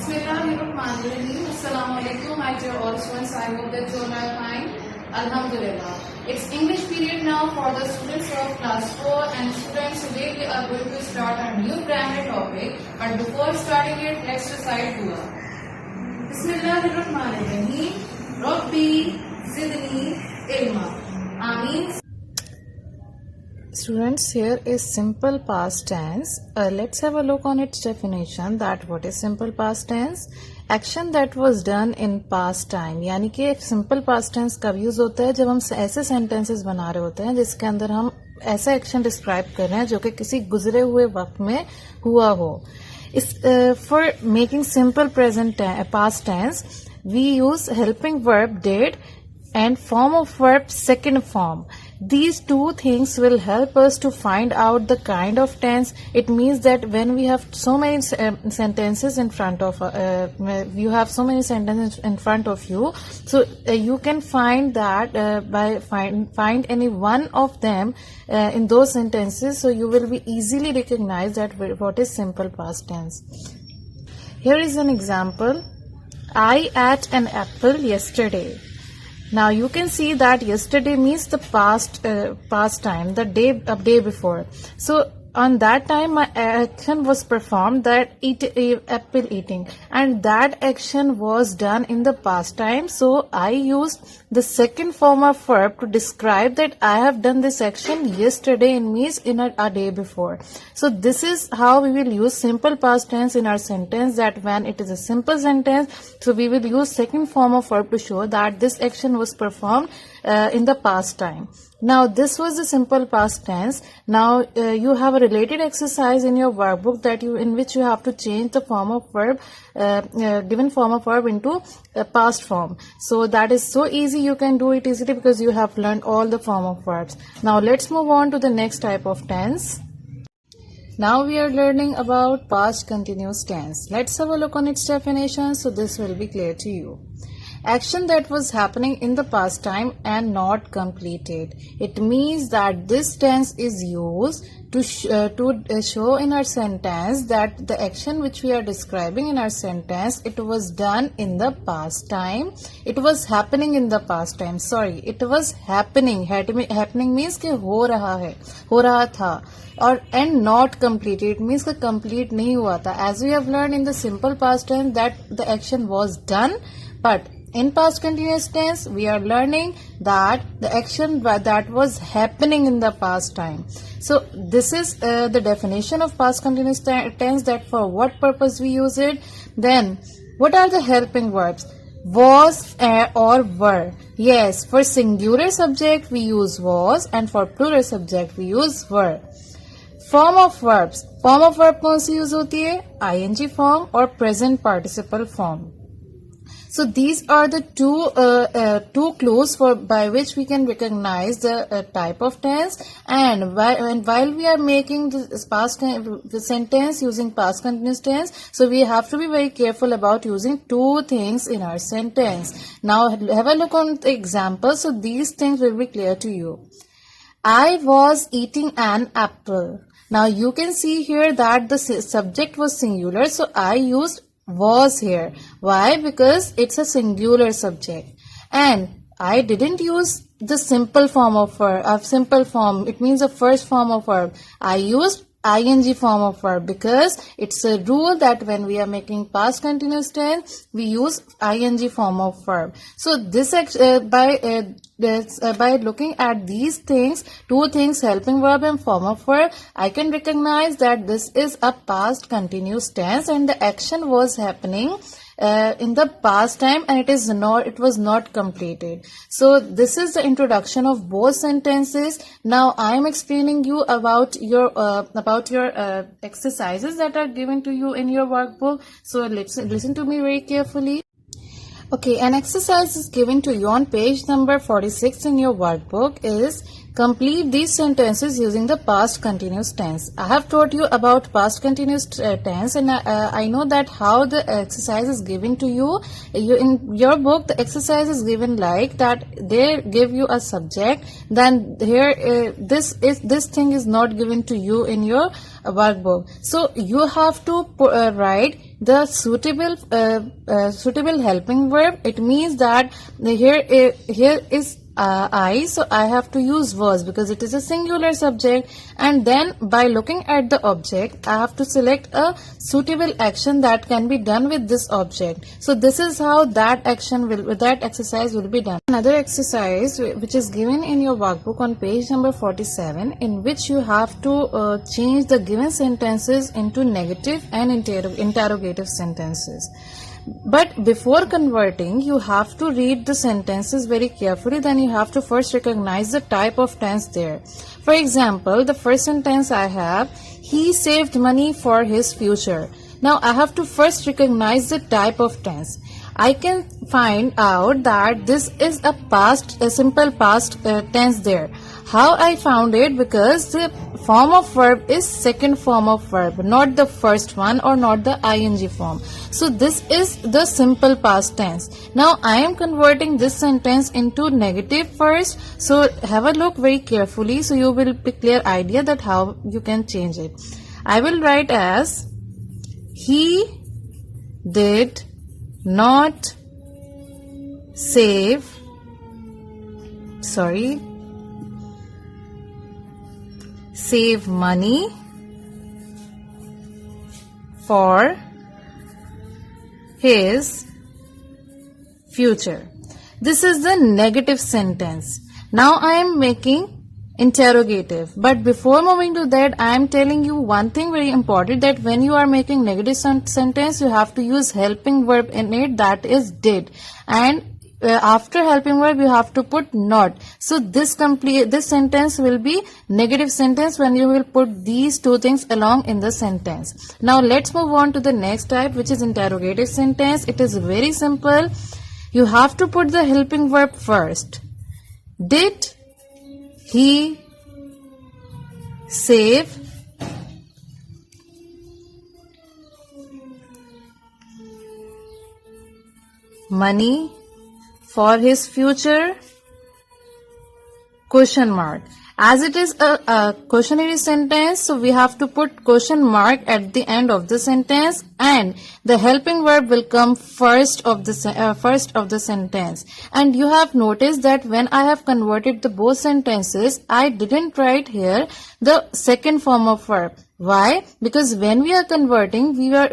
Bismillahirrahmanirrahim. Assalamu alaikum, my dear all students. I hope that you all are fine. Alhamdulillah. It's English period now for the students of class 4, and students, today we are going to start a new grammar topic. But before starting it, let's recite dua. Bismillahirrahmanirrahim. Rabbi zidni ilma. Ameen. Students, here is simple past tense. Let's have a look on its definition. That what is simple past tense? Action that was done in past time. यानी कि simple past tense कब use होता है? जब हम ऐसे sentences बना रहे होते हैं जिसके अंदर हम ऐसा action describe कर रहे हैं जो कि किसी गुजरे हुए वक्त में हुआ हो. For making simple past tense, we use helping verb did and form of verb second form. These two things will help us to find out the kind of tense. It means that when we have so many sentences in front of you have so many sentences in front of you, so you can find that by find any one of them in those sentences, so you will be easily recognize that what is simple past tense. Here is an example. I ate an apple yesterday. Now you can see that yesterday means the past time, the day before. So on that time my action was performed, that apple eating, and that action was done in the past time. So I used the second form of verb to describe that I have done this action yesterday, and means in a day before. So this is how we will use simple past tense in our sentence, that when it is a simple sentence, so we will use second form of verb to show that this action was performed in the past time. Now this was the simple past tense. Now you have a related exercise in your workbook that in which you have to change the form of verb, given form of verb into past form. So that is so easy, you can do it easily because you have learned all the form of verbs. Now let's move on to the next type of tense. Now we are learning about past continuous tense. Let's have a look on its definition, so this will be clear to you. Action that was happening in the past time and not completed. It means that this tense is used to show in our sentence that the action which we are describing in our sentence, it was done in the past time. It was happening in the past time. Sorry, it was happening. Happening means कि हो रहा है, हो रहा था. Or and not completed, it means कि complete नहीं हुआ था. As we have learned in the simple past tense that the action was done, but in past continuous tense, we are learning that the action that was happening in the past time. So this is the definition of past continuous tense, that for what purpose we use it. Then what are the helping verbs? Was or were. Yes, for singular subject we use was, and for plural subject we use were. Form of verbs. Form of verb कौन सी use होती है? ing form or present participle form. So these are the two clues by which we can recognize the type of tense. And while we are making the sentence using past continuous tense, so we have to be very careful about using two things in our sentence. Now have a look on the example, so these things will be clear to you. I was eating an apple. Now you can see here that the subject was singular, so I used was here. Why? Because it's a singular subject. And I didn't use the simple form of verb, simple form. It means the first form of verb. I used ing form of verb because it's a rule that when we are making past continuous tense, we use ing form of verb. So this by looking at these things, two things, helping verb and form of verb, I can recognize that this is a past continuous tense and the action was happening in the past time and it was not completed. So this is the introduction of both sentences. Now I am explaining you about your exercises that are given to you in your workbook. So listen to me very carefully. Okay, an exercise is given to you on page number 46 in your workbook is complete these sentences using the past continuous tense. I have taught you about past continuous tense, and I know that how the exercise is given to you. In your book, the exercise is given like that. They give you a subject. Then here, this thing is not given to you in your workbook. So you have to write the suitable helping verb, it means that here is I, so I have to use was because it is a singular subject, and then by looking at the object I have to select a suitable action that can be done with this object. So this is how that exercise will be done. Another exercise which is given in your workbook on page number 47, in which you have to change the given sentences into negative and interrogative sentences. But before converting, you have to read the sentences very carefully. Then you have to first recognize the type of tense there. For example, the first sentence I have, he saved money for his future. Now I have to first recognize the type of tense. I can find out that this is a simple past tense there. How I found it? Because the form of verb is second form of verb, not the first one or not the ing form. So this is the simple past tense. Now I am converting this sentence into negative first. So have a look very carefully so you will be clear idea that how you can change it. I will write as he did not save money for his future. This is the negative sentence. Now I am making interrogative, but before moving to that I am telling you one thing very important, that when you are making negative sentence you have to use helping verb in it, that is did, and after helping verb you have to put not. So this sentence will be negative sentence when you will put these two things along in the sentence. Now let's move on to the next type, which is interrogative sentence. It is very simple. You have to put the helping verb first. Did he save money for his future? Question mark. As it is a questionary sentence, so we have to put question mark at the end of the sentence, and the helping verb will come first of the sentence. And you have noticed that when I have converted the both sentences, I didn't write here the second form of verb. Why? Because when we are converting, we are